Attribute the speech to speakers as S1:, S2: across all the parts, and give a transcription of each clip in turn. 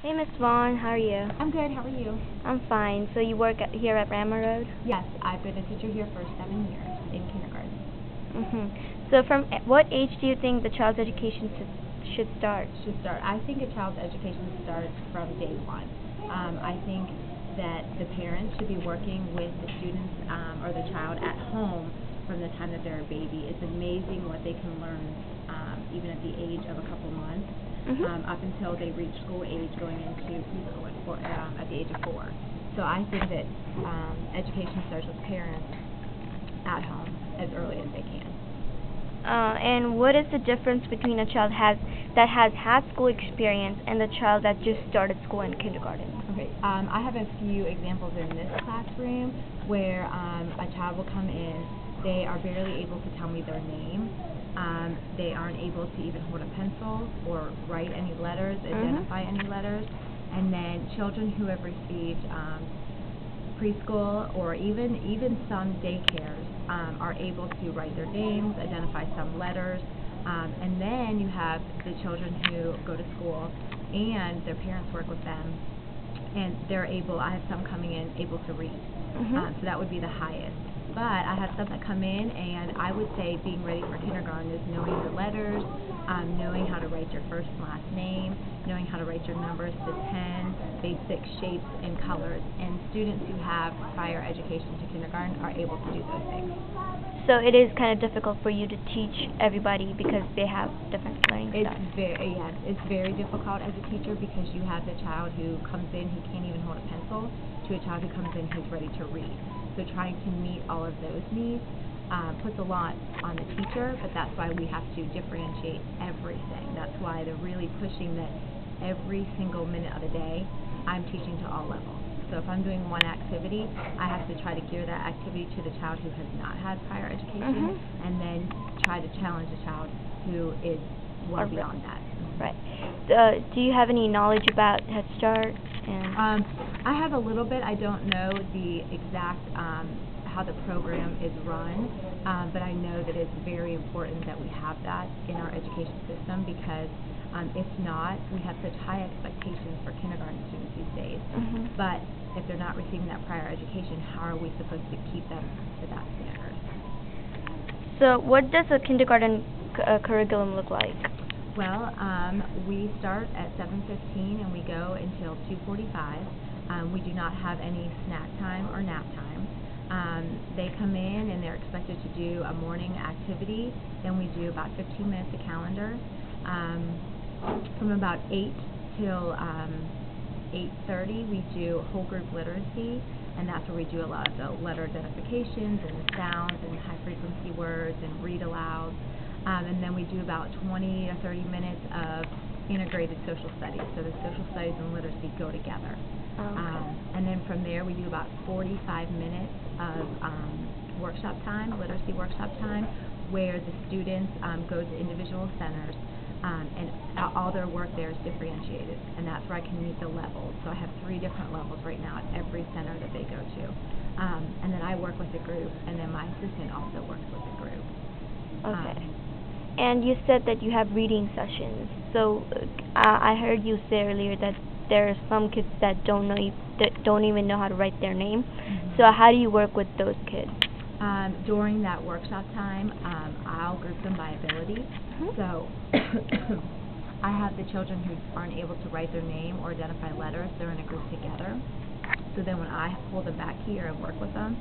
S1: Hey, Miss Vaughn, how are you?
S2: I'm good. How are you?
S1: I'm fine. So you work here at Rammer Road?
S2: Yes, I've been a teacher here for 7 years in kindergarten.
S1: So from what age do you think the child's education should start?
S2: I think a child's education starts from day one. I think that the parents should be working with the students or the child at home from the time that they're a baby. It's amazing what they can learn even at the age of a couple months. Up until they reach school age, going into preschool at the age of 4. So I think that education starts with parents at home as early as they can.
S1: And what is the difference between a child that has had school experience and the child that just started school in kindergarten?
S2: Okay, I have a few examples in this classroom where a child will come in, they are barely able to tell me their name. They aren't able to even hold a pencil or write any letters, identify any letters. And then children who have received preschool or even some daycares are able to write their names, identify some letters. And then you have the children who go to school and their parents work with them, and they're able, I have some coming in able to read. So that would be the highest. But I have some that come in, and I would say being ready for kindergarten is knowing your letters, knowing how to write your first and last name, knowing how to write your numbers to 10, basic shapes and colors. And students who have prior education to kindergarten are able to do those things.
S1: So it is kind of difficult for you to teach everybody because they have different learning styles.
S2: It's very difficult as a teacher because you have the child who comes in who can't even hold a pencil to a child who comes in who's ready to read. So trying to meet all of those needs puts a lot on the teacher, but that's why we have to differentiate everything. That's why they're really pushing that every single minute of the day I'm teaching to all levels. So if I'm doing one activity, I have to try to gear that activity to the child who has not had prior education, and then try to challenge a child who is well beyond that.
S1: Right. Do you have any knowledge about Head Start?
S2: I have a little bit. I don't know the exact how the program is run, but I know that it's very important that we have that in our education system because if not, we have such high expectations for kindergarten students these days. But if they're not receiving that prior education, how are we supposed to keep them to that standard?
S1: So what does a kindergarten curriculum look like?
S2: Well, we start at 7:15 and we go until 2:45. We do not have any snack time or nap time. They come in and they're expected to do a morning activity. Then we do about 15 minutes of calendar. From about 8 till 8:30, we do whole group literacy, and that's where we do a lot of the letter identifications and the sounds and high frequency words and read alouds. And then we do about 20 to 30 minutes of integrated social studies. So the social studies and literacy go together. And then from there we do about 45 minutes of workshop time, literacy workshop time, where the students go to individual centers, and all their work there is differentiated, and that's where I can meet the levels. So I have 3 different levels right now at every center that they go to. And then I work with a group, and then my assistant also works with a group.
S1: Okay. And you said that you have reading sessions. So I heard you say earlier that there are some kids that don't even know how to write their name. So how do you work with those kids?
S2: During that workshop time, I'll group them by ability. So I have the children who aren't able to write their name or identify letters. They're in a group together. So then when I pull them back here and work with them,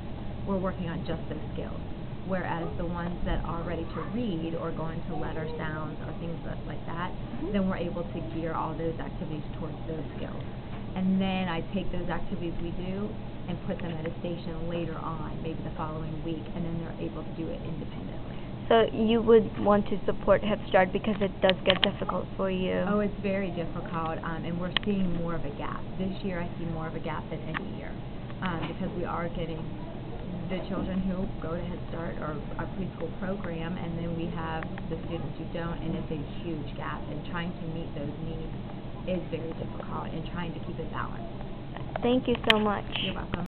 S2: we're working on just those skills. Whereas the ones that are ready to read or go into letter sounds or things like that, then we're able to gear all those activities towards those skills. And then I take those activities we do and put them at a station later on, maybe the following week, and then they're able to do it independently.
S1: So you would want to support Head Start because it does get difficult for you?
S2: Oh, it's very difficult, and we're seeing more of a gap. This year I see more of a gap than any year because we are getting the children who go to Head Start or a preschool program, and then we have the students who don't, and it's a huge gap, and trying to meet those needs is very difficult, and trying to keep it balanced.
S1: Thank you so much.
S2: You're welcome.